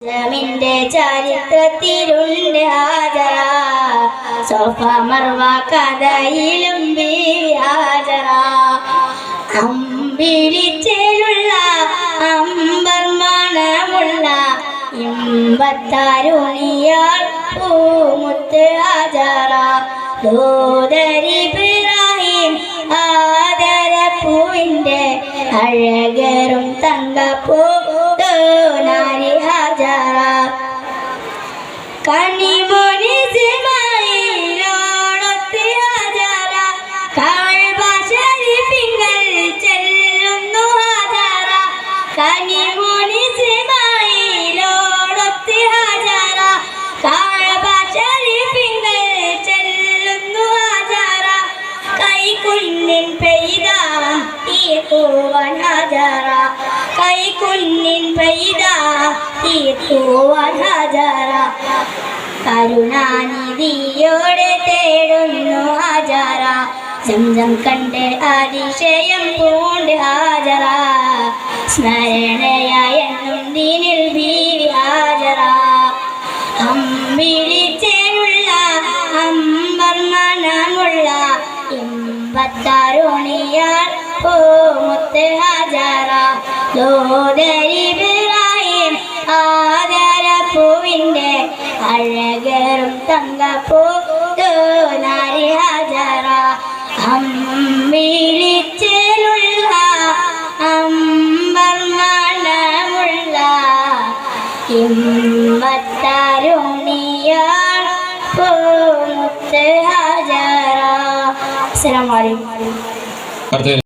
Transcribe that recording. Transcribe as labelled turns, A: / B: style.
A: ജമിന്റെ ചരിത്രത്തിലുണ്ട് Hajara, sofa Marwa കഥയിലും ബീവി ഹാജറ. അമ്പിളിച്ചേലുള്ള അമ്പർ മണമുള്ള ഇമ്പത്താരുണിയാൾ പൂമുത്ത് ഹാജറ. ദൂതരി ഇബ്രാഹിം ആദരപ്പൂവിന്റെ അഴകരും തങ്കപ്പൂ നാരി ഹാജറ. കനിമോനി ഇസ്മാഈലോടൊത്ത് ഹാജറ, കഅബ ശരീഫിങ്കൽ ചെല്ലുന്നു ഹാജറ. കനിമോനി ഇസ്മാഈലോടൊത്ത് ഹാജറ, കഅബ ശരീഫിങ്കൽ ചെല്ലുന്നു ഹാജറ. കൈക്കുഞ്ഞിൻ പെയ്താ തീർക്കുവാൻ ഹാജറ, കൈക്കുഞ്ഞിൻ പെയ്താ തീർക്കുവാൻ ഹാജറ. കരുണാനിധിയോടെ തേടുന്നു ഹാജറ, സംസം കണ്ട് അതിശയം പൂണ്ട് ഹാജറ. സ്മരണയായ ദീനിൽ ബീവി ഹാജറ. അമ്പിളിച്ചേനുള്ള അമ്പർ മണമുള്ള ഇമ്പത്താരുണിയാൾ പൂമുത്ത് ഹാജറ. ദൂതരി ഇബ്രാഹിം ആദരപ്പൂവിന്റെ അഴകരും തങ്കപ്പൂ നാരി ഹാജറ. അമ്പിളിച്ചേലുള്ള അമ്പർ മണമുള്ള ഇമ്പത്താരുണിയാൾ പൂമുത്ത് ഹാജറ. അസ്സലാമു അലൈക്കും.